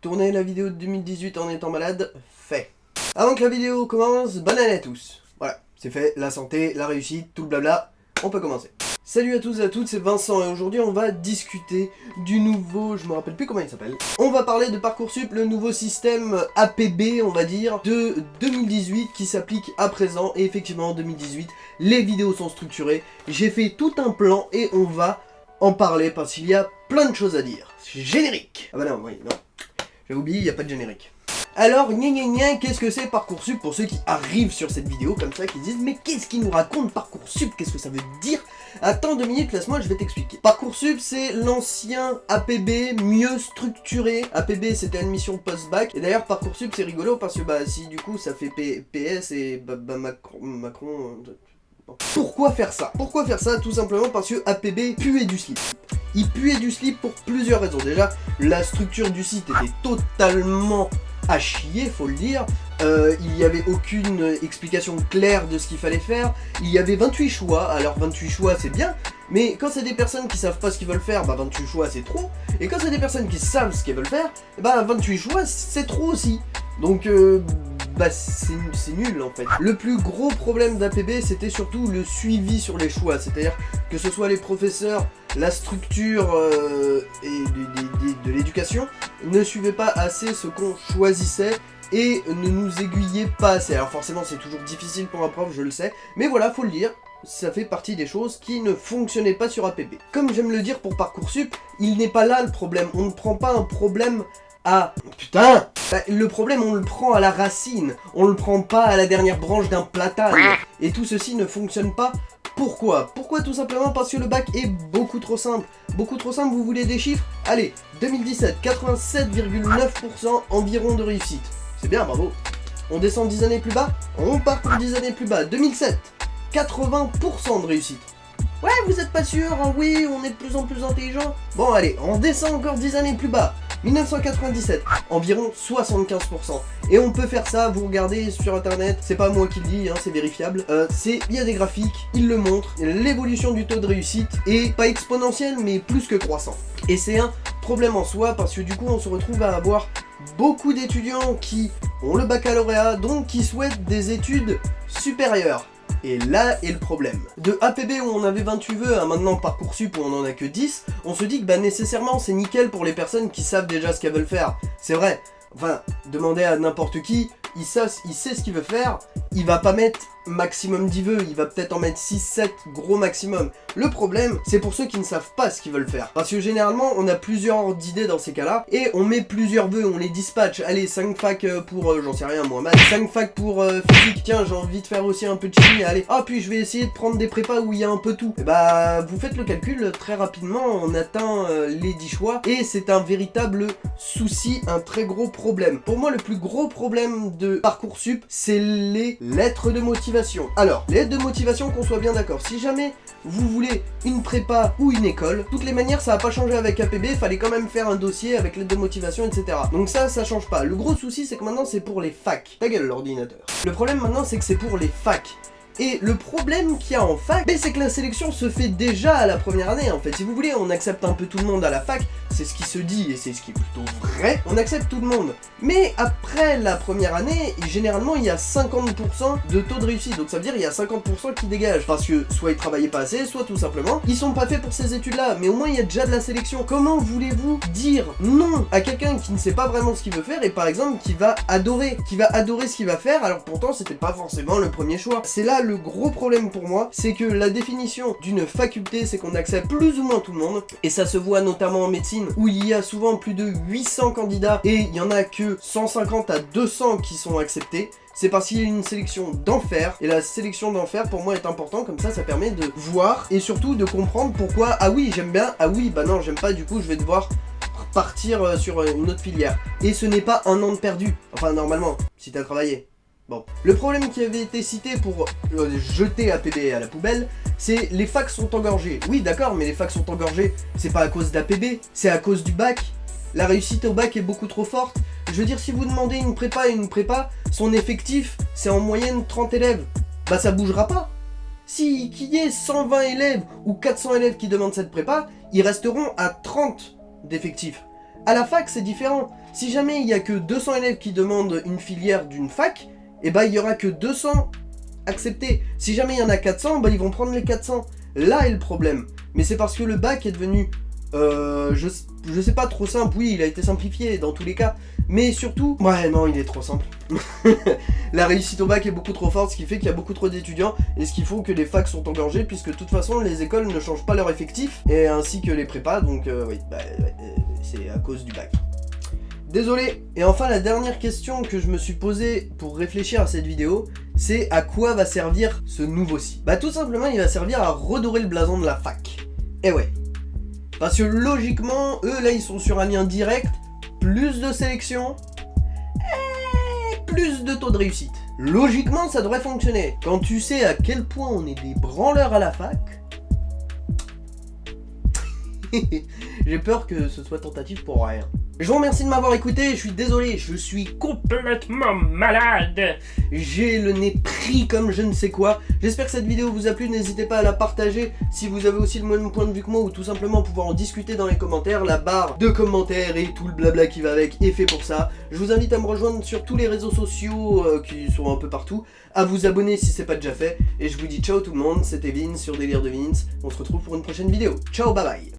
Tourner la vidéo de 2018 en étant malade, fait. Avant que la vidéo commence, bonne année à tous. Voilà, c'est fait, la santé, la réussite, tout le blabla, on peut commencer. Salut à tous et à toutes, c'est Vincent et aujourd'hui on va discuter du nouveau, je me rappelle plus comment il s'appelle. On va parler de Parcoursup, le nouveau système APB, on va dire, de 2018 qui s'applique à présent. Et effectivement en 2018, les vidéos sont structurées. J'ai fait tout un plan et on va en parler parce qu'il y a plein de choses à dire. Générique. Ah bah non, oui, non. J'ai oublié, il n'y a pas de générique. Alors, qu'est-ce que c'est Parcoursup pour ceux qui arrivent sur cette vidéo comme ça, qui disent mais qu'est-ce qu'il nous raconte Parcoursup? Qu'est-ce que ça veut dire? Attends 2 minutes, laisse-moi, je vais t'expliquer. Parcoursup, c'est l'ancien APB mieux structuré. APB, c'était admission post-bac. Et d'ailleurs, Parcoursup, c'est rigolo parce que bah si du coup ça fait PS et Macron Pourquoi faire ça? Pourquoi faire ça? Tout simplement parce que APB puait du slip. Il puait du slip pour plusieurs raisons. Déjà, la structure du site était totalement à chier, faut le dire. Il n'y avait aucune explication claire de ce qu'il fallait faire. Il y avait 28 choix, alors 28 choix c'est bien, mais quand c'est des personnes qui savent pas ce qu'ils veulent faire, bah 28 choix c'est trop. Et quand c'est des personnes qui savent ce qu'elles veulent faire, bah 28 choix c'est trop aussi. Donc bah c'est nul en fait. Le plus gros problème d'APB c'était surtout le suivi sur les choix, c'est-à-dire que ce soit les professeurs, la structure de l'éducation ne suivaient pas assez ce qu'on choisissait et ne nous aiguillait pas assez. Alors forcément c'est toujours difficile pour un prof, je le sais, mais voilà, faut le dire, ça fait partie des choses qui ne fonctionnaient pas sur APB. Comme j'aime le dire pour Parcoursup, il n'est pas là le problème, on ne prend pas un problème à... Putain bah, le problème on le prend à la racine, on le prend pas à la dernière branche d'un platane, et tout ceci ne fonctionne pas. Pourquoi? Pourquoi? Tout simplement parce que le bac est beaucoup trop simple. Beaucoup trop simple, vous voulez des chiffres? Allez, 2017, 87,9% environ de réussite. C'est bien, bravo. On descend 10 années plus bas, on part pour 10 années plus bas. 2007, 80% de réussite. Ouais, vous êtes pas sûr, hein? Oui, on est de plus en plus intelligent. Bon, allez, on descend encore 10 années plus bas. 1997, environ 75%. Et on peut faire ça, vous regardez sur internet, c'est pas moi qui le dis, hein, c'est vérifiable. Il y a des graphiques, ils le montrent, l'évolution du taux de réussite est pas exponentielle, mais plus que croissant. Et c'est un problème en soi, parce que du coup on se retrouve à avoir beaucoup d'étudiants qui ont le baccalauréat, donc qui souhaitent des études supérieures. Et là est le problème. De APB où on avait 28 vœux à maintenant Parcoursup où on en a que 10, on se dit que bah nécessairement c'est nickel pour les personnes qui savent déjà ce qu'elles veulent faire. C'est vrai, enfin, demandez à n'importe qui, il sait ce qu'il veut faire, il va pas mettre maximum 10 vœux, il va peut-être en mettre 6-7 gros maximum. Le problème, c'est pour ceux qui ne savent pas ce qu'ils veulent faire. Parce que généralement, on a plusieurs ordres d'idées dans ces cas-là, et on met plusieurs vœux, on les dispatche. Allez, 5 facs pour, j'en sais rien moi, maths, 5 facs pour physique, tiens, j'ai envie de faire aussi un peu de chimie, allez. Ah, puis je vais essayer de prendre des prépas où il y a un peu tout. Et bah, vous faites le calcul, très rapidement, on atteint les 10 choix, et c'est un véritable souci, un très gros problème. Pour moi, le plus gros problème de Parcoursup, c'est les lettres de motivation. Alors, les lettres de motivation, qu'on soit bien d'accord, si jamais vous voulez une prépa ou une école, toutes les manières ça va pas changer avec APB, fallait quand même faire un dossier avec lettre de motivation, etc. Donc ça change pas. Le gros souci c'est que maintenant c'est pour les facs. Ta gueule l'ordinateur. Le problème maintenant c'est que c'est pour les facs. Et le problème qu'il y a en fac, c'est que la sélection se fait déjà à la première année en fait. Si vous voulez, on accepte un peu tout le monde à la fac, c'est ce qui se dit et c'est ce qui est plutôt vrai, on accepte tout le monde. Mais après la première année, généralement il y a 50% de taux de réussite, donc ça veut dire il y a 50% qui dégagent. Parce que soit ils travaillaient pas assez, soit tout simplement, ils sont pas faits pour ces études là, mais au moins il y a déjà de la sélection. Comment voulez-vous dire non à quelqu'un qui ne sait pas vraiment ce qu'il veut faire et par exemple qui va adorer ce qu'il va faire, alors pourtant c'était pas forcément le premier choix. C'est là le gros problème pour moi, c'est que la définition d'une faculté, c'est qu'on accepte plus ou moins tout le monde, et ça se voit notamment en médecine, où il y a souvent plus de 800 candidats, et il y en a que 150 à 200 qui sont acceptés. C'est parce qu'il y a une sélection d'enfer, et la sélection d'enfer pour moi est important, comme ça permet de voir, et surtout de comprendre pourquoi, ah oui j'aime bien, ah oui bah non j'aime pas, du coup je vais devoir partir sur une autre filière. Et ce n'est pas un an de perdu, enfin normalement, si t'as travaillé. Bon, le problème qui avait été cité pour jeter APB à la poubelle, c'est les facs sont engorgés. Oui d'accord, mais les facs sont engorgés, c'est pas à cause d'APB, c'est à cause du bac. La réussite au bac est beaucoup trop forte. Je veux dire, si vous demandez une prépa à une prépa, son effectif, c'est en moyenne 30 élèves. Bah ça bougera pas. Si qu'il y ait 120 élèves ou 400 élèves qui demandent cette prépa, ils resteront à 30 d'effectifs. À la fac, c'est différent. Si jamais il y a que 200 élèves qui demandent une filière d'une fac, et bah il y aura que 200 acceptés. Si jamais il y en a 400, bah ils vont prendre les 400. Là est le problème. Mais c'est parce que le bac est devenu, je sais pas, trop simple. Oui, il a été simplifié dans tous les cas. Mais surtout, ouais non, il est trop simple. La réussite au bac est beaucoup trop forte, ce qui fait qu'il y a beaucoup trop d'étudiants, et ce qui fait que les facs sont engorgés, puisque de toute façon les écoles ne changent pas leur effectif, et ainsi que les prépas, donc oui, c'est à cause du bac. Désolé. Et enfin, la dernière question que je me suis posée pour réfléchir à cette vidéo, c'est à quoi va servir ce nouveau site. Bah tout simplement, il va servir à redorer le blason de la fac. Et ouais. Parce que logiquement, eux là ils sont sur un lien direct, plus de sélection, et plus de taux de réussite. Logiquement ça devrait fonctionner. Quand tu sais à quel point on est des branleurs à la fac, j'ai peur que ce soit tentatif pour rien. Je vous remercie de m'avoir écouté, je suis désolé, je suis complètement malade. J'ai le nez pris comme je ne sais quoi. J'espère que cette vidéo vous a plu, n'hésitez pas à la partager si vous avez aussi le même point de vue que moi, ou tout simplement pouvoir en discuter dans les commentaires. La barre de commentaires et tout le blabla qui va avec est fait pour ça. Je vous invite à me rejoindre sur tous les réseaux sociaux qui sont un peu partout, à vous abonner si c'est pas déjà fait, et je vous dis ciao tout le monde, c'était Vince sur Délire de Vince. On se retrouve pour une prochaine vidéo. Ciao, bye bye.